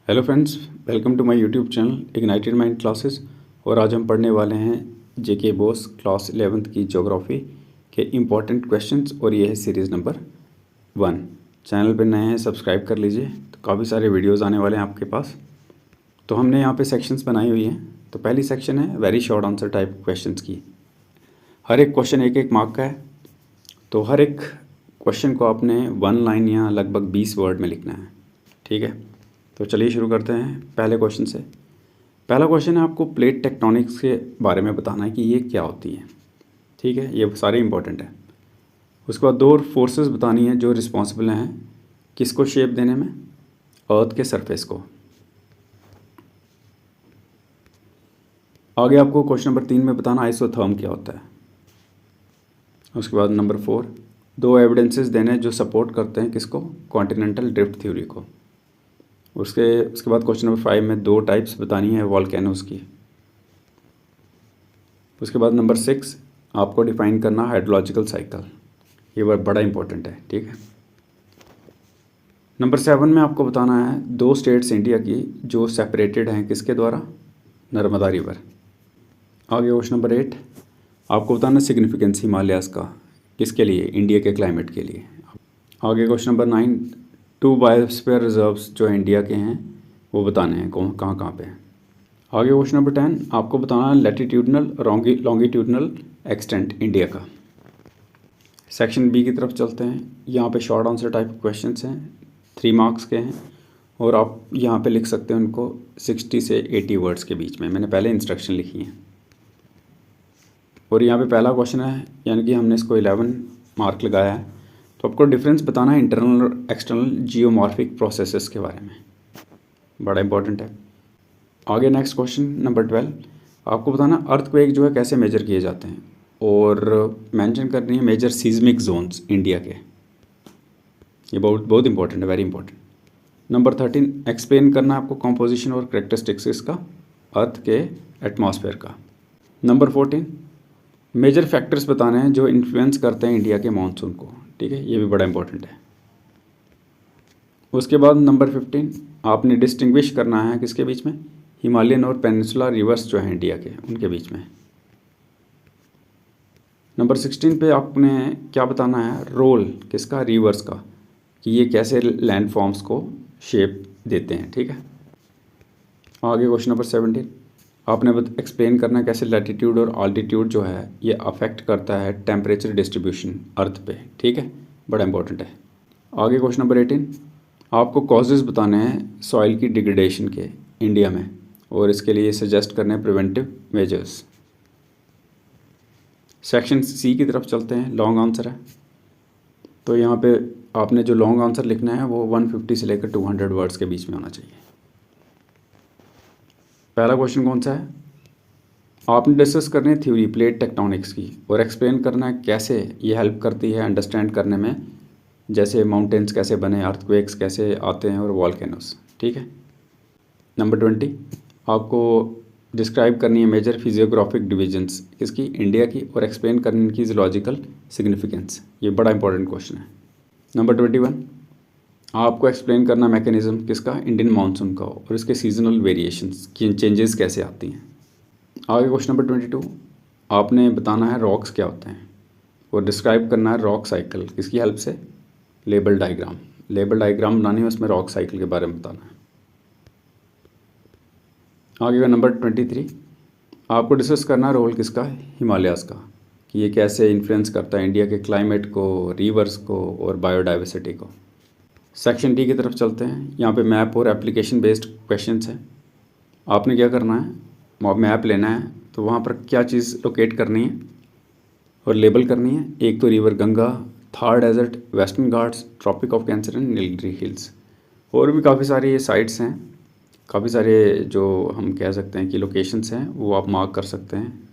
Hello friends, welcome to my YouTube channel Ignited Mind Classes. और आज हम पढ़ने वाले हैं जेके बोस क्लास 11th की ज्योग्राफी के इम्पॉर्टेंट क्वेश्चंस और ये है सीरीज़ नंबर 1। चैनल पर नए हैं सब्सक्राइब कर लीजिए, तो काफ़ी सारे वीडियोस आने वाले हैं आपके पास। तो हमने यहाँ पे सेक्शंस बनाई हुई हैं। तो पहली सेक्शन है very short answer type questions की। हर एक क्वेश्चन एक मार्क का है, तो हर एक क्वेश्चन को आपने 1 लाइन या लगभग 20 वर्ड में लिखना है। ठीक है, तो चलिए शुरू करते हैं पहले क्वेश्चन से। पहला क्वेश्चन है, आपको प्लेट टेक्टोनिक्स के बारे में बताना है कि ये क्या होती है। ठीक है, ये सारे इंपॉर्टेंट है। उसके बाद 2 फोर्सेस बतानी है जो रिस्पॉन्सिबल हैं किसको शेप देने में, अर्थ के सरफेस को। आगे आपको क्वेश्चन नंबर 3 में बताना आइसोथर्म क्या होता है। उसके बाद नंबर 4, 2 एविडेंसेस देने जो सपोर्ट करते हैं किसको, कॉन्टिनेंटल ड्रिफ्ट थ्योरी को। उसके बाद क्वेश्चन नंबर 5 में 2 टाइप्स बतानी है वॉल्केनोस की। उसके बाद नंबर 6 आपको डिफाइन करना हाइड्रोलॉजिकल साइकिल, ये बड़ा इंपॉर्टेंट है। ठीक है, नंबर 7 में आपको बताना है 2 स्टेट्स इंडिया की जो सेपरेटेड हैं किसके द्वारा, नर्मदा रिवर। आगे क्वेश्चन नंबर 8 आपको बताना सिग्निफिकेंस हिमालयाज़ का किसके लिए, इंडिया के क्लाइमेट के लिए। आगे क्वेश्चन नंबर 9 2 बायोस्फीयर रिजर्व्स जो इंडिया के हैं वो बताने हैं कहाँ कहाँ पे हैं। आगे क्वेश्चन नंबर 10 आपको बताना है लैटिट्यूडनल लॉन्गिट्यूडनल एक्सटेंट इंडिया का। सेक्शन बी की तरफ चलते हैं। यहाँ पे शॉर्ट आंसर टाइप क्वेश्चंस हैं, 3 मार्क्स के हैं और आप यहाँ पे लिख सकते हैं उनको 60 से 80 वर्ड्स के बीच में। मैंने पहले इंस्ट्रक्शन लिखी हैं। और यहाँ पे पहला क्वेश्चन है, यानी कि हमने इसको 11 मार्क लगाया है। तो आपको डिफरेंस बताना है इंटरनल और एक्सटर्नल जियोमॉर्फिक प्रोसेसेस के बारे में, बड़ा इंपॉर्टेंट है। आगे नेक्स्ट क्वेश्चन नंबर 12 आपको बताना अर्थक्वेक जो है कैसे मेजर किए जाते हैं और मेंशन करनी है मेजर सीज्मिक जोन्स इंडिया के। ये बहुत इंपॉर्टेंट है, वेरी इंपॉर्टेंट। नंबर 13 एक्सप्लेन करना है आपको कॉम्पोजिशन और करेक्टरिस्टिक्स इसका अर्थ के एटमॉस्फेयर का। नंबर 14 मेजर फैक्टर्स बताने हैं जो इन्फ्लुएंस करते हैं इंडिया के मानसून को। ठीक है, ये भी बड़ा इंपॉर्टेंट है। उसके बाद नंबर 15 आपने डिस्टिंग्विश करना है किसके बीच में, हिमालयन और पेनिनसुला रिवर्स जो हैं इंडिया के उनके बीच में। नंबर 16 पे आपने क्या बताना है, रोल किसका, रिवर्स का, कि ये कैसे लैंड फॉर्म्स को शेप देते हैं। ठीक है, आगे क्वेश्चन नंबर 17 आपने एक्सप्लेन करना है कैसे लैटिट्यूड और ऑल्टीट्यूड जो है ये अफेक्ट करता है टेम्परेचर डिस्ट्रीब्यूशन अर्थ पे। ठीक है, बड़ा इंपॉर्टेंट है। आगे क्वेश्चन नंबर 18 आपको कॉजेज़ बताने हैं सॉइल की डिग्रेडेशन के इंडिया में और इसके लिए सजेस्ट करने हैं प्रिवेंटिव मेजर्स। सेक्शन सी की तरफ चलते हैं, लॉन्ग आंसर है। तो यहाँ पे आपने जो लॉन्ग आंसर लिखना है वो 150 से लेकर 200 वर्ड्स के बीच में होना चाहिए। पहला क्वेश्चन कौन सा है, आपने डिस्कस करनी है थ्योरी प्लेट टेक्टोनिक्स की और एक्सप्लेन करना है कैसे ये हेल्प करती है अंडरस्टैंड करने में, जैसे माउंटेन्स कैसे बने, अर्थक्वेक्स कैसे आते हैं और वॉल्केनोस। ठीक है, नंबर 20 आपको डिस्क्राइब करनी है मेजर फिजियोग्राफिक डिविजन्स किसकी, इंडिया की, और एक्सप्लेन करनी इनकी जियोलॉजिकल सिग्निफिकेंस। ये बड़ा इंपॉर्टेंट क्वेश्चन है। नंबर 21 आपको एक्सप्लेन करना मैकेनिज्म किसका, इंडियन मानसून का, और इसके सीजनल वेरिएशंस की चेंजेस कैसे आती हैं। आगे क्वेश्चन नंबर 22 आपने बताना है रॉक्स क्या होते हैं और डिस्क्राइब करना है रॉक साइकिल किसकी हेल्प से, लेबल डायग्राम बनानी है, उसमें रॉक साइकिल के बारे में बताना है। आगे का नंबर 23 आपको डिस्कस करना है रोल किसका, हिमालयाज़ का, कि ये कैसे इन्फ्लुएंस करता है इंडिया के क्लाइमेट को, रिवर्स को और बायोडाइवर्सिटी को। सेक्शन डी की तरफ चलते हैं। यहाँ पे मैप और एप्लीकेशन बेस्ड क्वेश्चंस हैं। आपने क्या करना है, मैप लेना है तो वहाँ पर क्या चीज़ लोकेट करनी है और लेबल करनी है। एक तो river Ganga, Thar desert, Western Ghats, Tropic of Cancer and Nilgiri Hills. और भी काफ़ी सारी ये साइट्स हैं, काफ़ी सारे जो हम कह सकते हैं कि लोकेशंस हैं वो आप मार्क कर सकते हैं